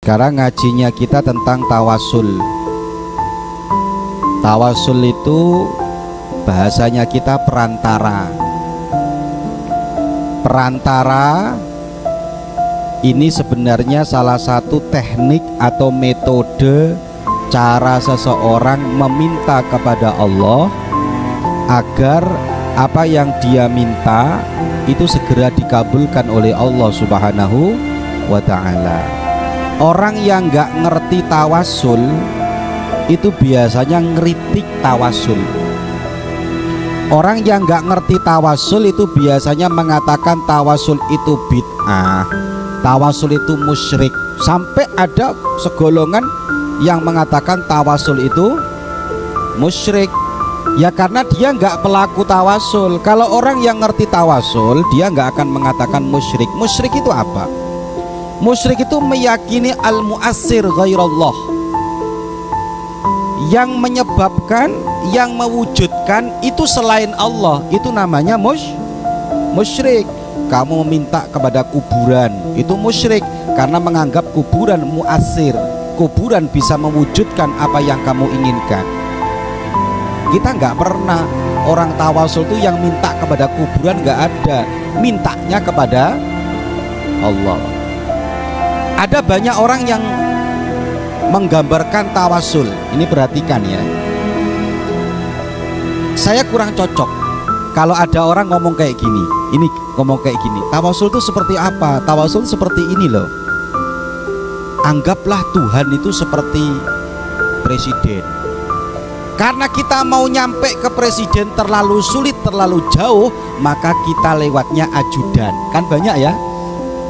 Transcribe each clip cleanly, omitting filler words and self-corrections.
Sekarang ngajinya kita tentang tawasul. Tawasul itu bahasanya kita perantara. Perantara ini sebenarnya salah satu teknik atau metode cara seseorang meminta kepada Allah agar apa yang dia minta itu segera dikabulkan oleh Allah Subhanahu wa ta'ala. Orang yang nggak ngerti tawasul itu biasanya ngeritik tawasul. Orang yang nggak ngerti tawasul itu biasanya mengatakan tawasul itu bid'ah, tawasul itu musyrik. Sampai ada segolongan yang mengatakan tawasul itu musyrik. Ya karena dia nggak pelaku tawasul. Kalau orang yang ngerti tawasul, dia nggak akan mengatakan musyrik. Musyrik itu apa? Musyrik itu meyakini al-mu'assir ghairallah, yang menyebabkan, yang mewujudkan itu selain Allah. Itu namanya musyrik. Kamu meminta kepada kuburan, itu musyrik karena menganggap kuburan mu'assir. Kuburan bisa mewujudkan apa yang kamu inginkan. Kita nggak pernah orang tawasul itu yang minta kepada kuburan, nggak ada. Mintanya kepada Allah. Ada banyak orang yang menggambarkan tawasul. Ini perhatikan ya. Saya kurang cocok kalau ada orang ngomong kayak gini. Ini ngomong kayak gini. Tawasul itu seperti apa? Tawasul seperti ini loh. Anggaplah Tuhan itu seperti presiden. Karena kita mau nyampe ke presiden terlalu sulit, terlalu jauh, maka kita lewatnya ajudan. Kan banyak ya?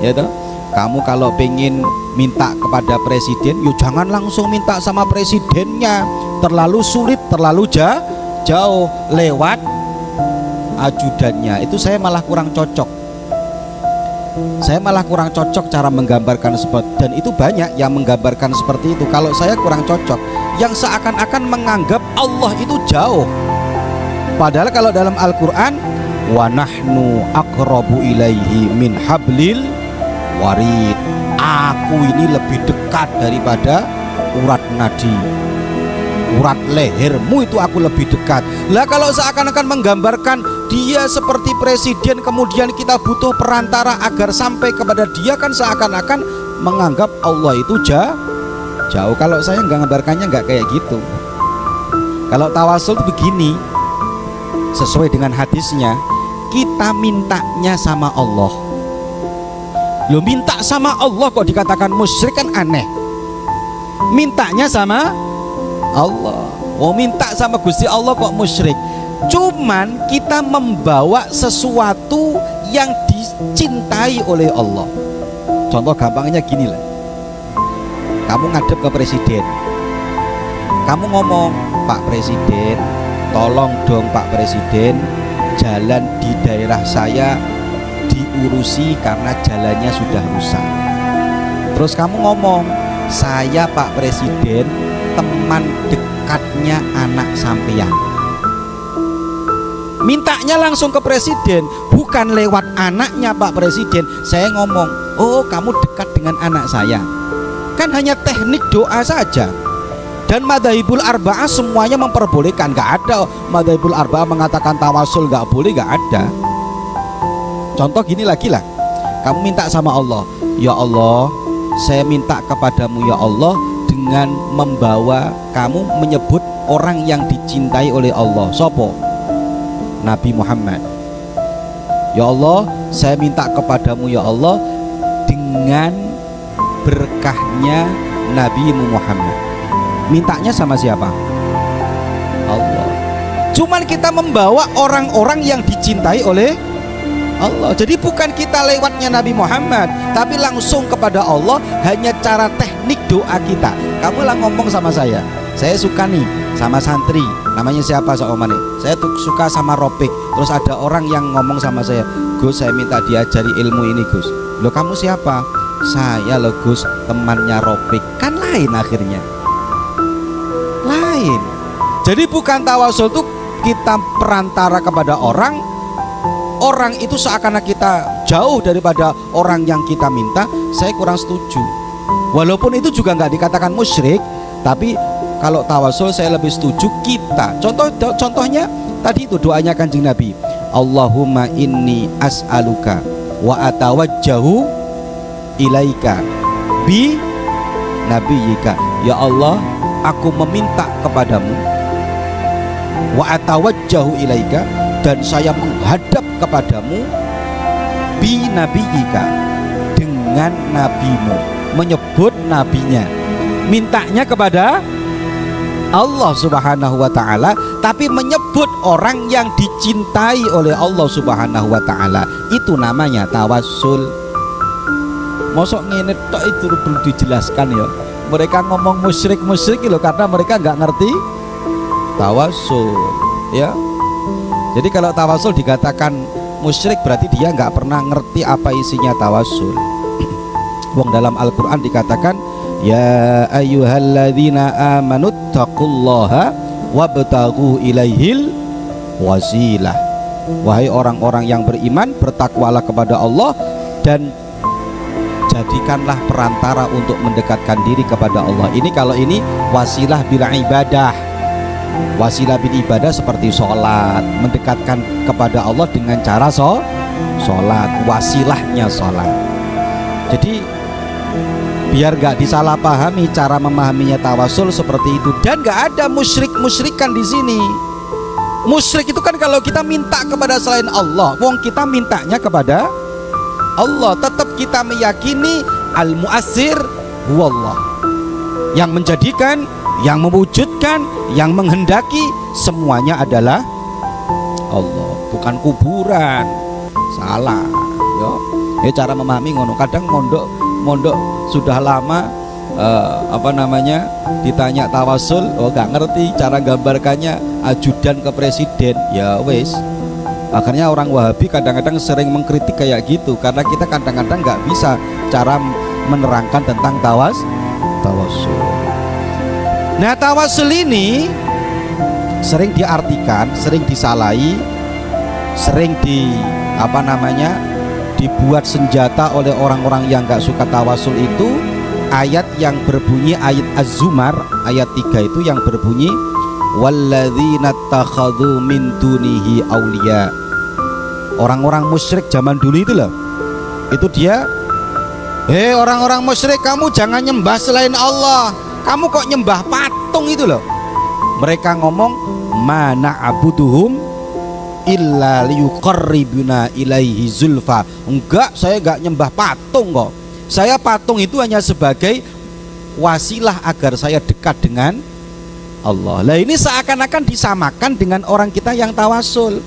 Ya toh? Kamu kalau pengen minta kepada presiden, yuk jangan langsung minta sama presidennya. Terlalu sulit, terlalu jauh, lewat ajudannya. Itu saya malah kurang cocok. Saya malah kurang cocok cara menggambarkan seperti, dan itu banyak yang menggambarkan seperti itu. Kalau saya kurang cocok, yang seakan-akan menganggap Allah itu jauh. Padahal kalau dalam Al-Quran, wa nahnu aqrabu ilaihi min hablil warid, aku ini lebih dekat daripada urat nadi, urat lehermu itu aku lebih dekat. Lah kalau seakan-akan menggambarkan dia seperti presiden, kemudian kita butuh perantara agar sampai kepada dia, kan seakan-akan menganggap Allah itu jauh. Kalau saya menggambarkannya nggak kayak gitu. Kalau tawasul itu begini, sesuai dengan hadisnya, kita mintanya sama Allah. Lo minta sama Allah kok dikatakan musyrik, kan aneh. Mintanya sama Allah. Oh, minta sama Gusti Allah kok musyrik. Cuman kita membawa sesuatu yang dicintai oleh Allah. Contoh gampangnya gini lah. Kamu ngadep ke presiden. Kamu ngomong, Pak Presiden, tolong dong Pak Presiden, jalan di daerah saya diurusi karena jalannya sudah rusak. Terus kamu ngomong, saya Pak Presiden teman dekatnya anak sampean. Mintanya langsung ke presiden, bukan lewat anaknya Pak Presiden. Saya ngomong, oh kamu dekat dengan anak saya. Kan hanya teknik doa saja. Dan madzhabul arba'ah semuanya memperbolehkan. Gak ada madzhabul arba'ah mengatakan tawasul gak boleh, gak ada. Contoh gini lagi lah, kamu minta sama Allah, ya Allah, saya minta kepadamu ya Allah dengan membawa, kamu menyebut orang yang dicintai oleh Allah. Sopo? Nabi Muhammad. Ya Allah, saya minta kepadamu ya Allah dengan berkahnya Nabi Muhammad. Mintanya sama siapa? Allah. Cuman kita membawa orang-orang yang dicintai oleh Allah. Jadi bukan kita lewatnya Nabi Muhammad, tapi langsung kepada Allah, hanya cara teknik doa kita. Kamu lah ngomong sama saya suka nih sama santri, namanya siapa Omane? Saya tuh suka sama Ropik. Terus ada orang yang ngomong sama saya, Gus saya minta diajari ilmu ini Gus. Loh kamu siapa? Saya loh Gus, temannya Ropik. Kan lain akhirnya. Lain. Jadi bukan tawasul tuh kita perantara kepada orang. Orang itu seakan-akan kita jauh daripada orang yang kita minta. Saya kurang setuju. Walaupun itu juga nggak dikatakan musyrik, tapi kalau tawasul saya lebih setuju kita. Contohnya tadi itu doanya Kanjeng Nabi. Allahumma inni as'aluka wa atawajjahu ilaika bi nabiyika. Ya Allah, aku meminta kepadamu, wa atawajjahu ilaika, dan saya menghadap kepadamu, bi nabiyika, dengan nabimu, menyebut nabinya, mintanya kepada Allah Subhanahu wa ta'ala, tapi menyebut orang yang dicintai oleh Allah Subhanahu wa ta'ala. Itu namanya tawassul. Mosok ngene tok itu perlu dijelaskan ya. Mereka ngomong musyrik loh, karena mereka nggak ngerti tawassul ya. Jadi kalau tawassul dikatakan musyrik berarti dia nggak pernah ngerti apa isinya tawassul. Wong dalam Al-Quran dikatakan, ya ayyuhalladzina amanu taqullaha wabtaghu ilaihil wasilah. Wahai orang-orang yang beriman, bertakwalah kepada Allah dan jadikanlah perantara untuk mendekatkan diri kepada Allah. Ini kalau ini wasilah bil ibadah. Wasilah bil ibadah seperti sholat, mendekatkan kepada Allah dengan cara sholat, wasilahnya sholat. Jadi biar gak disalahpahami cara memahaminya tawasul seperti itu. Dan gak ada musyrikan di sini. Musyrik itu kan kalau kita minta kepada selain Allah. Wong kita mintanya kepada Allah. Tetap kita meyakini al-mu'assir huwallah, yang menjadikan, yang mewujudkan, yang menghendaki, semuanya adalah Allah, bukan kuburan. Salah yo. Cara memahami ngono. Kadang mondok sudah lama ditanya tawasul, gak ngerti cara gambarkannya ajudan ke presiden, ya wes. Akhirnya orang Wahabi kadang-kadang sering mengkritik kayak gitu, karena kita kadang-kadang nggak bisa cara menerangkan tentang tawasul. Nah, tawasul ini sering diartikan, sering disalahi, sering dibuat senjata oleh orang-orang yang nggak suka tawasul itu. Ayat yang berbunyi, ayat Az-Zumar ayat 3 itu yang berbunyi, walladzina takhadhu min dunihi auliya. Orang-orang musyrik zaman dulu itu loh, itu dia, orang-orang musyrik, kamu jangan nyembah selain Allah, kamu kok nyembah patung itu loh. Mereka ngomong, mana abuduhum illa liyuqarribuna ilaihi zulfa. Enggak, saya enggak nyembah patung kok. Saya patung itu hanya sebagai wasilah agar saya dekat dengan Allah. Lah ini seakan-akan disamakan dengan orang kita yang tawasul.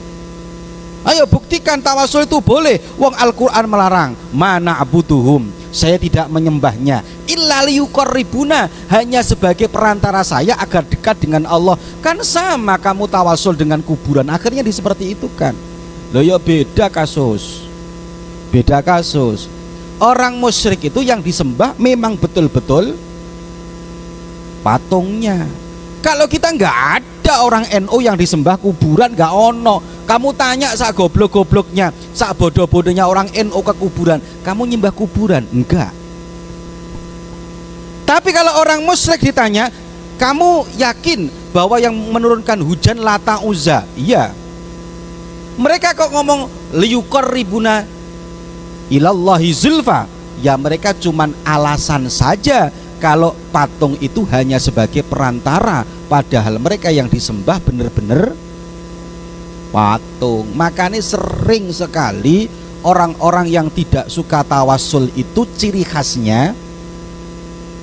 Ayo buktikan tawasul itu boleh. Wong Al-Quran melarang, mana abuduhum, saya tidak menyembahnya, illa liyuqarribuna, hanya sebagai perantara saya agar dekat dengan Allah. Kan sama kamu tawasul dengan kuburan, akhirnya seperti itu kan. Loh ya beda kasus. Orang musyrik itu yang disembah memang betul-betul patungnya. Kalau kita nggak ada orang NU yang disembah kuburan, nggak ono. Kamu tanya sak goblok-gobloknya, sak bodoh-bodohnya orang NU ke kuburan, kamu nyembah kuburan? Enggak. Tapi kalau orang musyrik ditanya, kamu yakin bahwa yang menurunkan hujan Lata Uzza? Iya. Mereka kok ngomong liyuqarribuna ilallahi zulfa, ya mereka cuman alasan saja kalau patung itu hanya sebagai perantara, padahal mereka yang disembah benar-benar patung. Makanya sering sekali orang-orang yang tidak suka tawasul itu ciri khasnya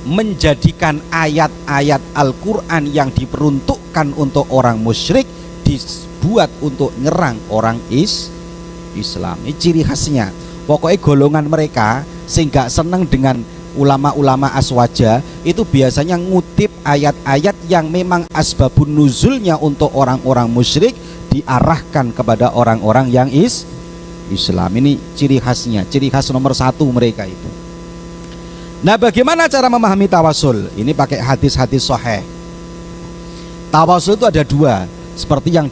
menjadikan ayat-ayat Al-Quran yang diperuntukkan untuk orang musyrik dibuat untuk nyerang orang Islam. Ini ciri khasnya. Pokoknya golongan mereka sehingga senang dengan ulama-ulama aswaja itu biasanya ngutip ayat-ayat yang memang asbabun nuzulnya untuk orang-orang musyrik diarahkan kepada orang-orang yang Islam. Ini ciri khasnya, ciri khas nomor 1 mereka itu. Nah, bagaimana cara memahami tawasul? Ini pakai hadis-hadis sahih. Tawasul itu ada 2, seperti yang